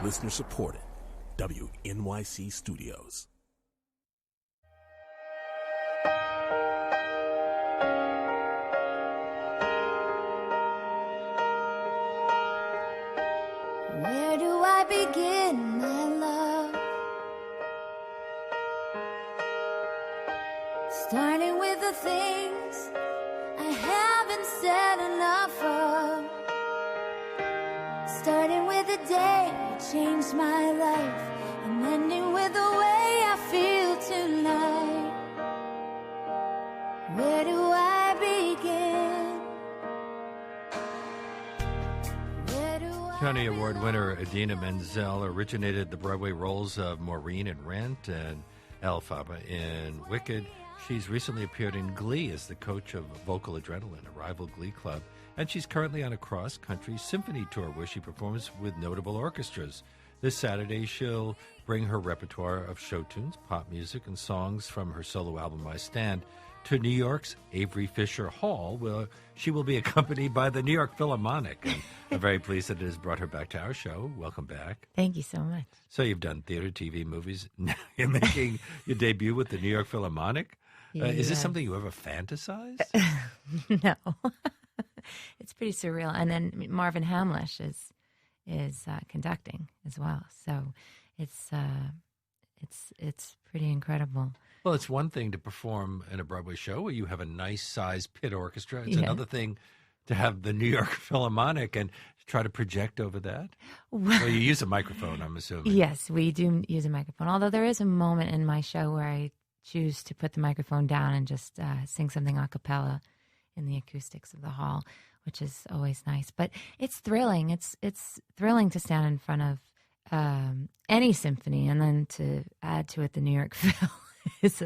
Listener supported. WNYC Studios. Where do I begin, my love? Starting with the things I haven't said enough of. Starting with the day it changed my life, and ending with the way I feel tonight. Where do I begin? Where do I Tony Award winner Idina Menzel originated the Broadway roles of Maureen in Rent and Elphaba in Wicked. She's recently appeared in Glee as the coach of Vocal Adrenaline, a rival Glee club, and she's currently on a cross-country symphony tour where she performs with notable orchestras. This Saturday, she'll bring her repertoire of show tunes, pop music, and songs from her solo album, I Stand, to New York's Avery Fisher Hall, where she will be accompanied by the New York Philharmonic. And I'm very pleased that it has brought her back to our show. Welcome back. Thank you so much. So you've done theater, TV, movies. Now you're making your debut with the New York Philharmonic. Is this something you ever fantasize? No. It's pretty surreal. And then Marvin Hamlish is conducting as well. So it's pretty incredible. Well, it's one thing to perform in a Broadway show where you have a nice-sized pit orchestra. It's another thing to have the New York Philharmonic and try to project over that. Well, you use a microphone, I'm assuming. Yes, we do use a microphone. Although there is a moment in my show where I choose to put the microphone down and just sing something a cappella in the acoustics of the hall, which is always nice. But it's thrilling. It's thrilling to stand in front of any symphony, and then to add to it the New York Phil is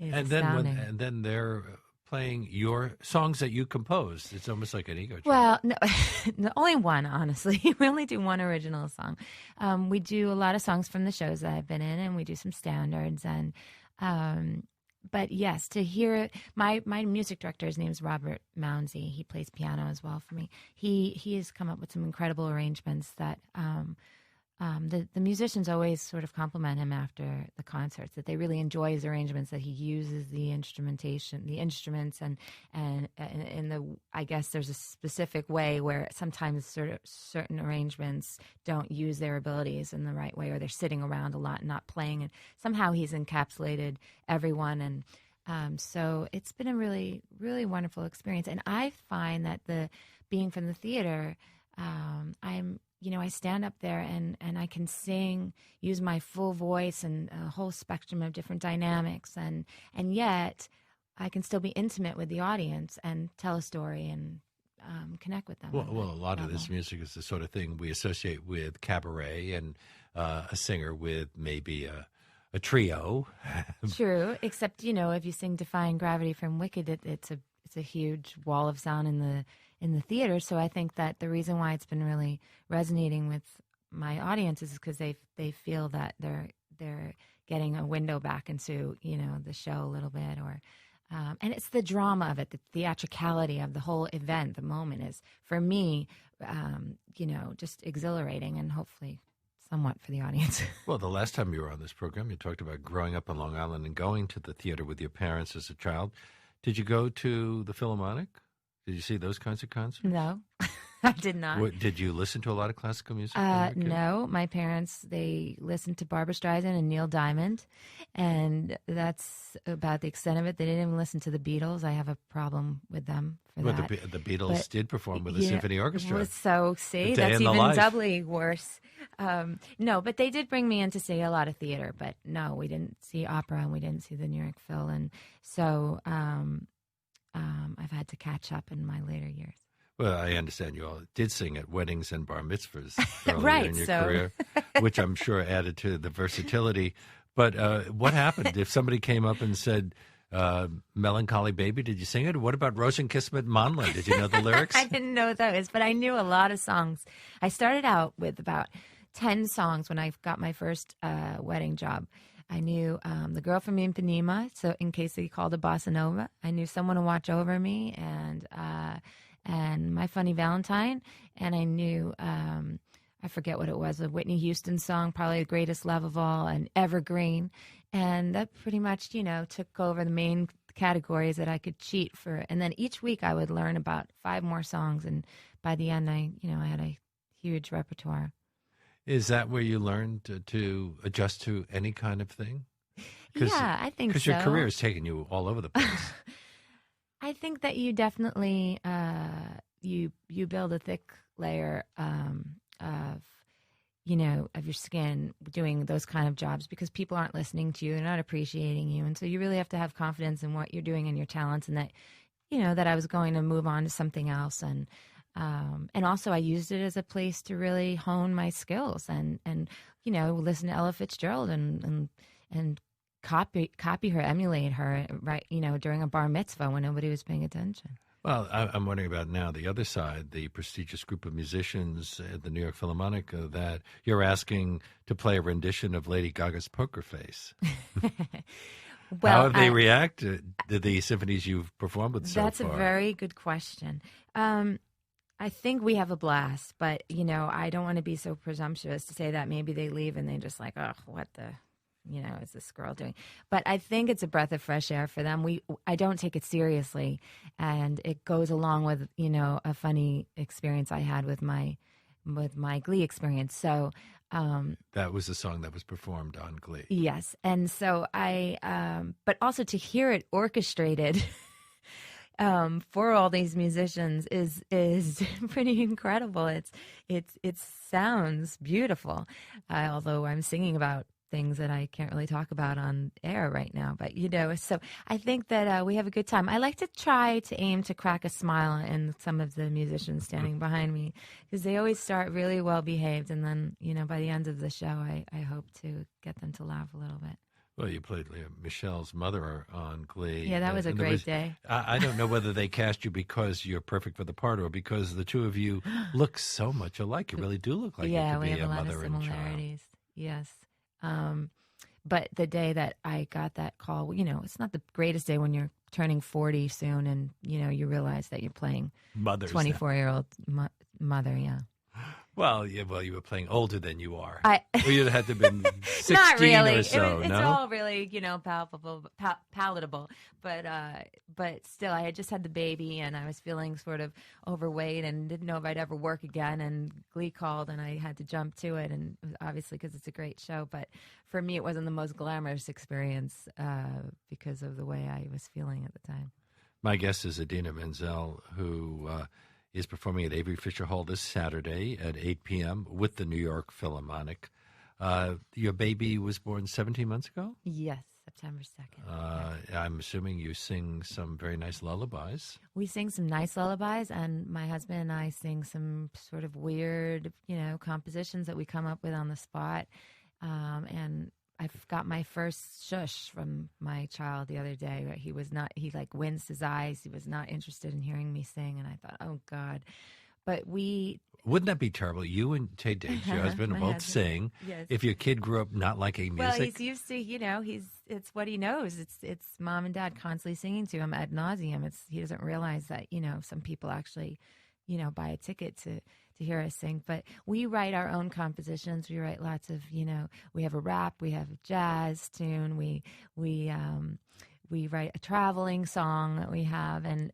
astounding. And then they're playing your songs that you composed. It's almost like an ego trip. Well, no, only one, honestly. We only do one original song. We do a lot of songs from the shows that I've been in, and we do some standards. And but yes, to hear my music director, his name is Robert Mounsey. He plays piano as well for me. He has come up with some incredible arrangements that the musicians always sort of compliment him after the concerts, that they really enjoy his arrangements, that he uses the instruments, and in the, I guess there's a specific way where sometimes certain arrangements don't use their abilities in the right way, or they're sitting around a lot and not playing, and somehow he's encapsulated everyone. And so it's been a really, really wonderful experience. And I find that being from the theater, I stand up there and I can sing, use my full voice and a whole spectrum of different dynamics, and yet I can still be intimate with the audience and tell a story and connect with them. Well, a lot of this music is the sort of thing we associate with cabaret and a singer with maybe a trio. True, except if you sing "Defying Gravity" from Wicked, it's a huge wall of sound in the theater. So I think that the reason why it's been really resonating with my audience is because they feel that they're getting a window back into the show a little bit, or and it's the drama of it, the theatricality of the whole event. The moment is, for me, just exhilarating, and hopefully somewhat for the audience. Well, the last time you were on this program, you talked about growing up on Long Island and going to the theater with your parents as a child. Did you go to the Philharmonic? Did you see those kinds of concerts? No, I did not. Did you listen to a lot of classical music? No, my parents, they listened to Barbra Streisand and Neil Diamond, and that's about the extent of it. They didn't even listen to the Beatles. I have a problem with them for that. The Beatles did perform with a symphony orchestra. So, see, that's even doubly worse. No, but they did bring me in to see a lot of theater, but no, we didn't see opera and we didn't see the New York Phil, and so I've had to catch up in my later years. Well, I understand you all did sing at weddings and bar mitzvahs right, in your career, which I'm sure added to the versatility. But what happened if somebody came up and said, Melancholy Baby, did you sing it? What about Rosenkismet Monla? Did you know the lyrics? I didn't know those, but I knew a lot of songs. I started out with about 10 songs when I got my first wedding job. I knew The Girl from Ipanema, so in case they called it Bossa Nova. I knew Someone to Watch Over Me, and My Funny Valentine. And I I forget what it was, a Whitney Houston song, probably the greatest love of all, and Evergreen. And that pretty much, took over the main categories that I could cheat for. And then each week I would learn about 5 more songs. And by the end, I had a huge repertoire. Is that where you learned to adjust to any kind of thing? Yeah, I think so. Because your career has taken you all over the place. I think that you definitely you build a thick layer of your skin doing those kind of jobs because people aren't listening to you, they're not appreciating you, and so you really have to have confidence in what you're doing and your talents, and that that I was going to move on to something else, and also I used it as a place to really hone my skills and listen to Ella Fitzgerald and copy her, emulate her, right? During a bar mitzvah when nobody was paying attention. Well, I'm wondering about now the other side, the prestigious group of musicians at the New York Philharmonic that you're asking to play a rendition of Lady Gaga's Poker Face. Well, how have they reacted to the symphonies you've performed with so far? That's a very good question. I think we have a blast, but, I don't want to be so presumptuous to say that maybe they leave and they just like, oh, what the... is this girl doing? But I think it's a breath of fresh air for them. I don't take it seriously, and it goes along with a funny experience I had with my Glee experience. So that was the song that was performed on Glee. Yes, and so but also to hear it orchestrated for all these musicians is pretty incredible. It sounds beautiful, although I'm singing about things that I can't really talk about on air right now. But, so I think that we have a good time. I like to try to aim to crack a smile in some of the musicians standing behind me because they always start really well behaved. And then, by the end of the show, I hope to get them to laugh a little bit. Well, you played Michelle's mother on Glee. Yeah, that was a great day. I don't know whether they cast you because you're perfect for the part or because the two of you look so much alike. You really do look like you could be a mother and child. Yeah, we have a lot of similarities. Yes. But the day that I got that call, it's not the greatest day when you're turning 40 soon and, you realize that you're playing 24-year-old mother, yeah. Well, you were playing older than you are. Or you'd have to have been 16 not really. or so, it's no? all really, palatable. But still, I had just had the baby, and I was feeling sort of overweight and didn't know if I'd ever work again. And Glee called, and I had to jump to it, and obviously because it's a great show. But for me, it wasn't the most glamorous experience because of the way I was feeling at the time. My guest is Idina Menzel, who is performing at Avery Fisher Hall this Saturday at 8 p.m. with the New York Philharmonic. Your baby was born 17 months ago? Yes, September 2nd. I'm assuming you sing some very nice lullabies. We sing some nice lullabies, and my husband and I sing some sort of weird, compositions that we come up with on the spot. And I've got my first shush from my child the other day. He winced his eyes. He was not interested in hearing me sing. And I thought, oh God, but wouldn't that be terrible? You and Tay Diggs, your husband, both sing. Yes. If your kid grew up not liking music. Well, he's used to, it's what he knows. It's mom and dad constantly singing to him ad nauseum. He doesn't realize that, some people actually, buy a ticket to hear us sing. But we write our own compositions. We write lots of, we have a rap, we have a jazz tune, we write a traveling song that we have, and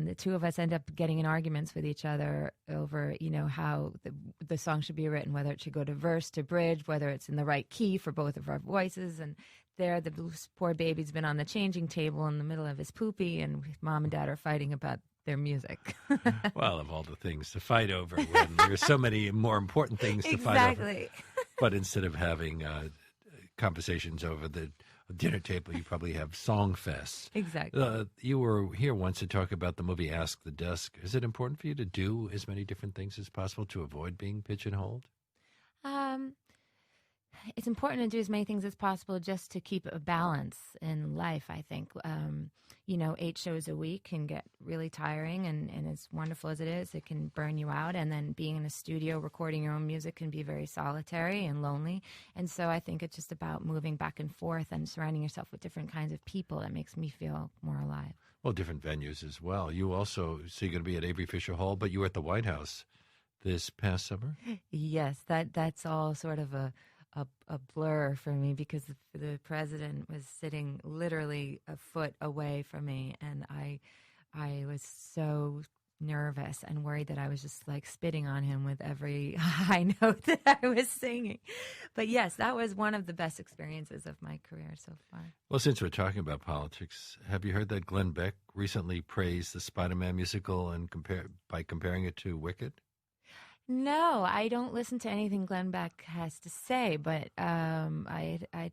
the two of us end up getting in arguments with each other over, how the song should be written, whether it should go to verse, to bridge, whether it's in the right key for both of our voices. And the poor baby's been on the changing table in the middle of his poopy, and mom and dad are fighting about their music. Well, of all the things to fight over, when there's so many more important things to fight over. But instead of having conversations over the dinner table, you probably have song fests. Exactly. You were here once to talk about the movie Ask the Desk. Is it important for you to do as many different things as possible to avoid being pigeonholed? It's important to do as many things as possible just to keep a balance in life, I think. 8 shows a week can get really tiring, and as wonderful as it is, it can burn you out. And then being in a studio recording your own music can be very solitary and lonely. And so I think it's just about moving back and forth and surrounding yourself with different kinds of people that makes me feel more alive. Well, different venues as well. You also, so you're going to be at Avery Fisher Hall, but you were at the White House this past summer? Yes, that's all sort of a blur for me because the president was sitting literally a foot away from me, and I was so nervous and worried that I was just like spitting on him with every high note that I was singing. But yes, that was one of the best experiences of my career so far. Well, since we're talking about politics, have you heard that Glenn Beck recently praised the Spider-Man musical and by comparing it to Wicked? No, I don't listen to anything Glenn Beck has to say, but I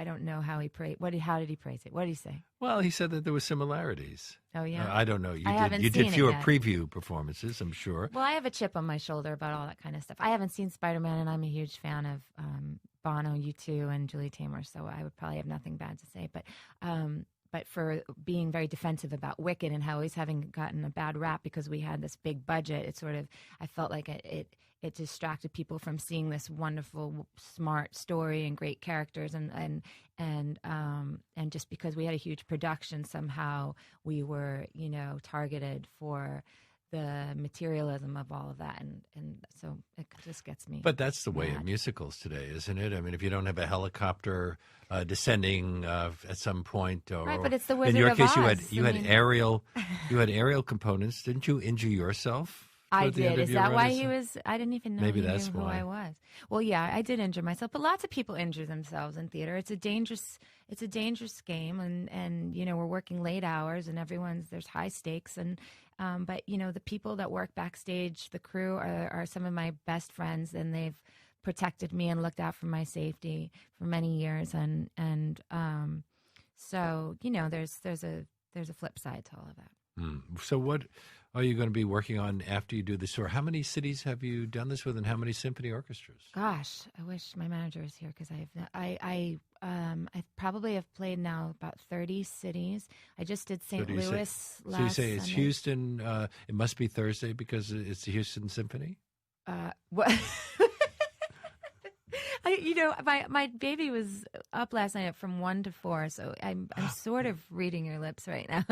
don't know how he praised. How did he praise it? What did he say? Well, he said that there were similarities. Oh yeah, I don't know. You did fewer yet. preview performances, I'm sure. Well, I have a chip on my shoulder about all that kind of stuff. I haven't seen Spider-Man, and I'm a huge fan of Bono, U2, and Julie Taymor, so I would probably have nothing bad to say. But for being very defensive about Wicked and how always having gotten a bad rap because we had this big budget, it sort of, I felt like it distracted people from seeing this wonderful, smart story and great characters, and just because we had a huge production, somehow we were, targeted for the materialism of all of that, and so it just gets me. But that's the way mad. of musicals today, isn't it? I mean, if you don't have a helicopter descending at some point, or Right, but it's the Wizard in your of case, Oz. you had aerial components. Didn't you injure yourself? I toward the end did. of Is your that run why as he a- was? I didn't even know Maybe he that's knew who why. I was. Well, yeah, I did injure myself, but lots of people injure themselves in theater. It's a dangerous game, and we're working late hours, and there's high stakes, and but the people that work backstage, the crew are some of my best friends, and they've protected me and looked out for my safety for many years, and so there's a flip side to all of that. So what are you going to be working on after you do this tour? How many cities have you done this with, and how many symphony orchestras? Gosh, I wish my manager was here because I probably have played now about 30 cities. I just did St. Louis last So you say it's Sunday. Houston. It must be Thursday because it's the Houston Symphony. What? My baby was up last night from 1 to 4, so I'm sort of reading your lips right now.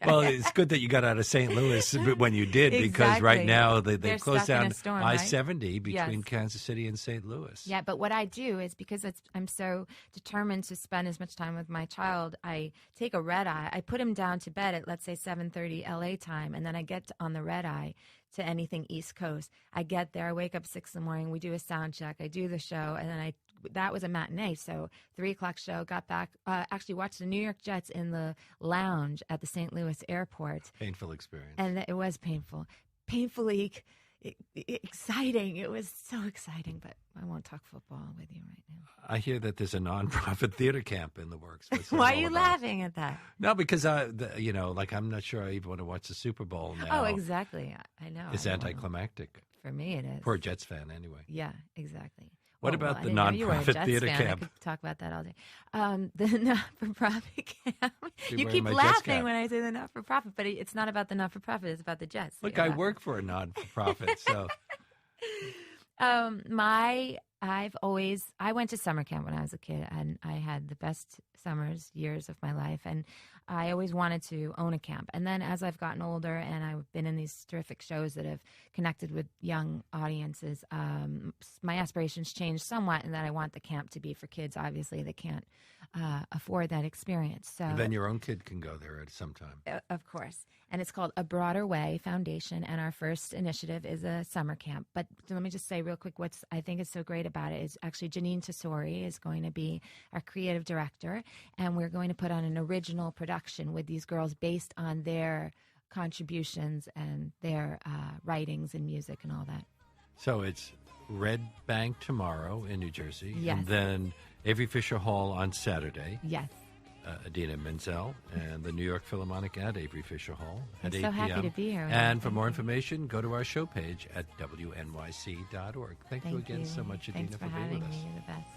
Well, it's good that you got out of St. Louis when you did, because right Exactly. now they They're closed stuck in down a storm, right? I-70 between Yes. Kansas City and St. Louis. Yeah, but what I do is because I'm so determined to spend as much time with my child, I take a red eye. I put him down to bed at, let's say, 7:30 LA time, and then I get on the red eye to anything East Coast. I get there, I wake up 6 in the morning, we do a sound check, I do the show, and then that was a matinee, so 3 o'clock show, got back, actually watched the New York Jets in the lounge at the St. Louis airport. Painful experience. And it was painfully exciting. It was so exciking, but I won't talk football with you right now. I hear that there's a nonprofit theater camp in the works. What's that Why are all you about? laughing at that? No, because I'm not sure I even want to watch the Super Bowl now. Oh, exactly. I know. It's I don't wanna- anticlimactic. For me, it is. Poor Jets fan, anyway. Yeah, exactly. What about I the didn't know you were a nonprofit Jets theater fan. camp? I could talk about that all day. The not-for-profit camp. You're You wearing keep my Jets laughing cap. when I say the not-for-profit, but it's not about the not-for-profit. It's about the Jets. So Look, you're I laughing. work for a non-for-profit, so I went to summer camp when I was a kid, and I had the best years of my life, and I always wanted to own a camp. And then as I've gotten older and I've been in these terrific shows that have connected with young audiences, my aspirations changed somewhat in that I want the camp to be for kids, obviously, that can't afford that experience. So then your own kid can go there at some time. of course. And it's called A Broader Way Foundation. And our first initiative is a summer camp. But let me just say real quick, what I think is so great about it is actually Janine Tesori is going to be our creative director. And we're going to put on an original production with these girls based on their contributions and their writings and music and all that. So it's Red Bank tomorrow in New Jersey. Yes. And then Avery Fisher Hall on Saturday. Yes. Idina Menzel and the New York Philharmonic at Avery Fisher Hall at I'm 8 so happy p.m. to be here. And for more information, go to our show page at wnyc.org. Thank you again so much, Idina, Thanks for being having with us. me. You're the best.